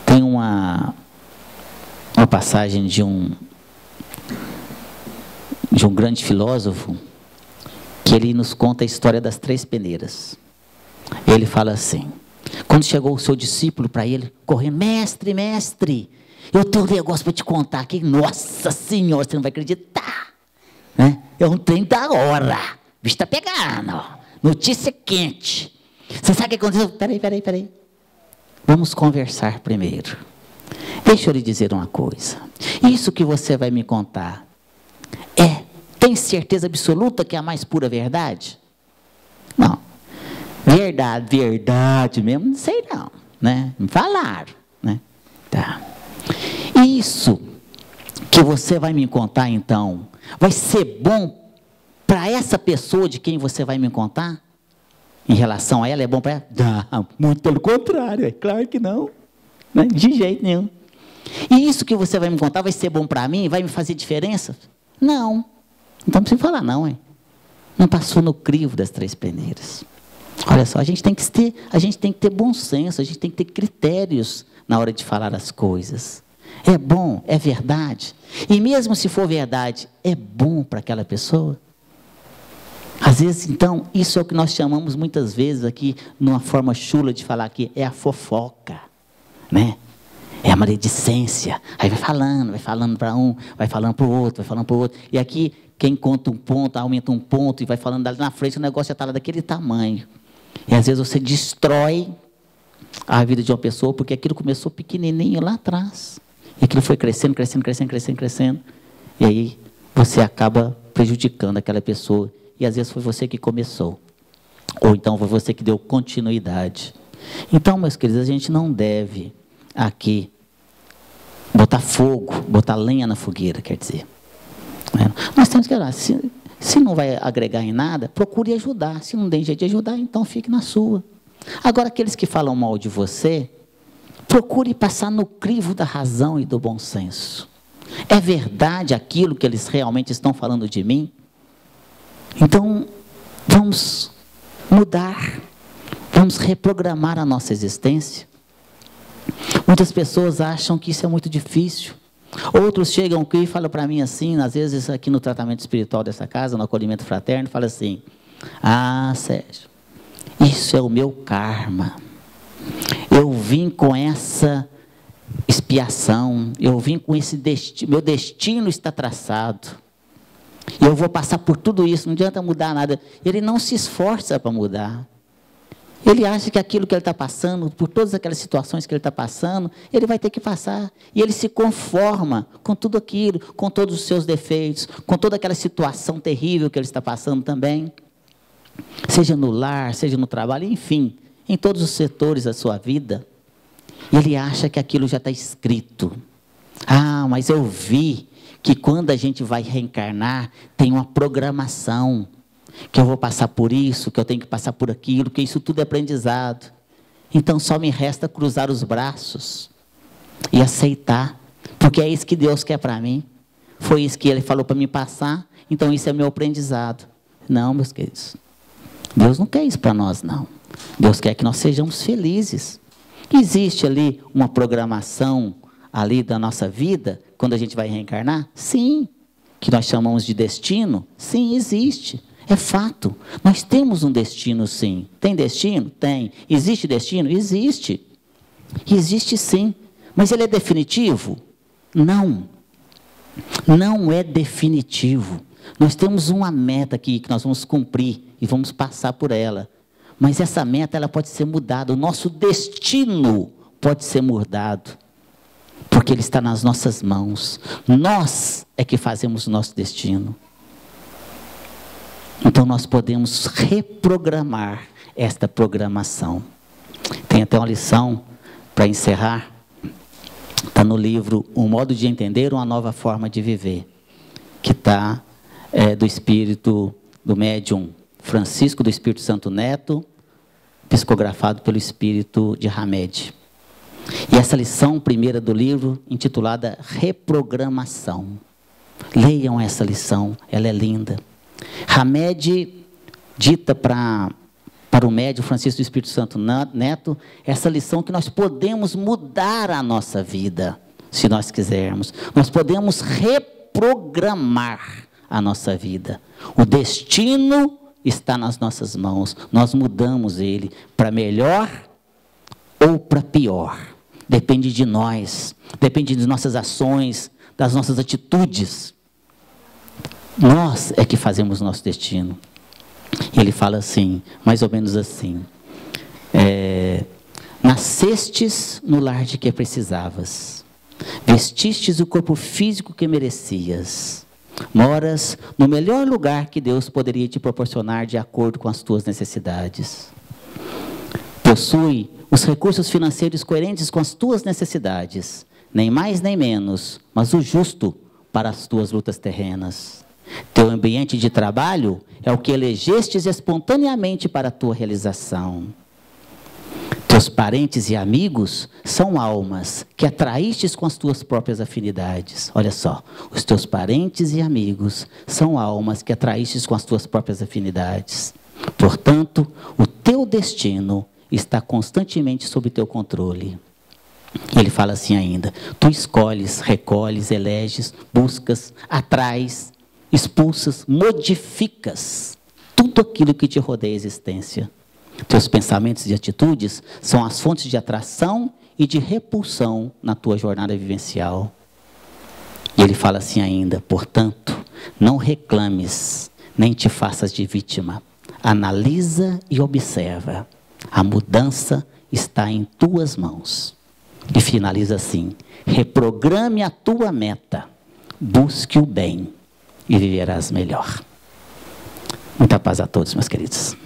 C: Tem uma passagem de um grande filósofo, que ele nos conta a história das 3 peneiras. Ele fala assim: Quando chegou o seu discípulo para ele, correndo, mestre, mestre, eu tenho um negócio para te contar aqui. Nossa Senhora, você não vai acreditar. Né? É um trem da hora. O bicho está pegando. Ó. Notícia quente. Você sabe o que aconteceu? Peraí. Vamos conversar primeiro. Deixa eu lhe dizer uma coisa. Isso que você vai me contar tem certeza absoluta que é a mais pura verdade? Não. Verdade mesmo, não sei não. Né? Me falaram. Né? Tá. Isso que você vai me contar, então, vai ser bom para essa pessoa de quem você vai me contar? Em relação a ela, é bom para ela? Não, muito pelo contrário, é claro que não. Né? De jeito nenhum. E isso que você vai me contar vai ser bom para mim? Vai me fazer diferença? Não. Então não precisa falar não, hein? Não passou no crivo das 3 peneiras. Olha só, a gente tem que ter bom senso, a gente tem que ter critérios na hora de falar as coisas. É bom, é verdade. E mesmo se for verdade, é bom para aquela pessoa? Às vezes, então, isso é o que nós chamamos muitas vezes aqui, numa forma chula de falar aqui, é a fofoca, né? É a maledicência. Aí vai falando para um, vai falando para o outro, vai falando para o outro. E aqui, quem conta um ponto, aumenta um ponto e vai falando dali na frente, o negócio já está lá daquele tamanho. E às vezes você destrói a vida de uma pessoa, porque aquilo começou pequenininho lá atrás. E aquilo foi crescendo. E aí você acaba prejudicando aquela pessoa. E às vezes foi você que começou. Ou então foi você que deu continuidade. Então, meus queridos, a gente não deve aqui botar fogo, botar lenha na fogueira, quer dizer. Nós temos que olhar, se não vai agregar em nada, procure ajudar. Se não tem jeito de ajudar, então fique na sua. Agora, aqueles que falam mal de você, procure passar no crivo da razão e do bom senso. É verdade aquilo que eles realmente estão falando de mim? Então, vamos mudar, vamos reprogramar a nossa existência. Muitas pessoas acham que isso é muito difícil. Outros chegam aqui e falam para mim assim, às vezes aqui no tratamento espiritual dessa casa, no acolhimento fraterno, fala assim, Sérgio, isso é o meu karma. Eu vim com essa expiação, eu vim com esse destino, meu destino está traçado. Eu vou passar por tudo isso, não adianta mudar nada. Ele não se esforça para mudar. Ele acha que aquilo que ele está passando, por todas aquelas situações que ele está passando, ele vai ter que passar. E ele se conforma com tudo aquilo, com todos os seus defeitos, com toda aquela situação terrível que ele está passando também. Seja no lar, seja no trabalho, enfim, em todos os setores da sua vida. Ele acha que aquilo já está escrito. Mas eu vi que quando a gente vai reencarnar, tem uma programação. Que eu vou passar por isso, que eu tenho que passar por aquilo, que isso tudo é aprendizado. Então só me resta cruzar os braços e aceitar, porque é isso que Deus quer para mim. Foi isso que Ele falou para me passar, então isso é meu aprendizado. Não, meus queridos, Deus não quer isso para nós, não. Deus quer que nós sejamos felizes. Existe ali uma programação ali da nossa vida, quando a gente vai reencarnar? Sim. Que nós chamamos de destino? Sim, existe. É fato. Nós temos um destino, sim. Tem destino? Tem. Existe destino? Existe. Existe, sim. Mas ele é definitivo? Não. Não é definitivo. Nós temos uma meta aqui que nós vamos cumprir e vamos passar por ela. Mas essa meta ela pode ser mudada. O nosso destino pode ser mudado. Porque ele está nas nossas mãos. Nós é que fazemos o nosso destino. Então, nós podemos reprogramar esta programação. Tem até uma lição para encerrar. Está no livro Um Modo de Entender, Uma Nova Forma de Viver. Que está do espírito do médium Francisco do Espírito Santo Neto, psicografado pelo espírito de Hamed. E essa lição primeira do livro, intitulada Reprogramação. Leiam essa lição, ela é linda. Hamed dita para o médium Francisco do Espírito Santo Neto essa lição que nós podemos mudar a nossa vida, se nós quisermos. Nós podemos reprogramar a nossa vida. O destino está nas nossas mãos. Nós mudamos ele para melhor ou para pior. Depende de nós, depende de nossas ações, das nossas atitudes. Nós é que fazemos nosso destino. Ele fala assim, mais ou menos assim: nascestes no lar de que precisavas, vestistes o corpo físico que merecias, moras no melhor lugar que Deus poderia te proporcionar de acordo com as tuas necessidades, possui os recursos financeiros coerentes com as tuas necessidades, nem mais nem menos, mas o justo para as tuas lutas terrenas. Teu ambiente de trabalho é o que elegestes espontaneamente para a tua realização. Teus parentes e amigos são almas que atraístes com as tuas próprias afinidades. Olha só, os teus parentes e amigos são almas que atraístes com as tuas próprias afinidades. Portanto, o teu destino está constantemente sob teu controle. Ele fala assim ainda: tu escolhes, recolhes, eleges, buscas, atrais, expulsas, modificas tudo aquilo que te rodeia a existência. Teus pensamentos e atitudes são as fontes de atração e de repulsão na tua jornada vivencial. E ele fala assim ainda: portanto, não reclames, nem te faças de vítima. Analisa e observa. A mudança está em tuas mãos. E finaliza assim: reprograme a tua meta, busque o bem e viverás melhor. Muita paz a todos, meus queridos.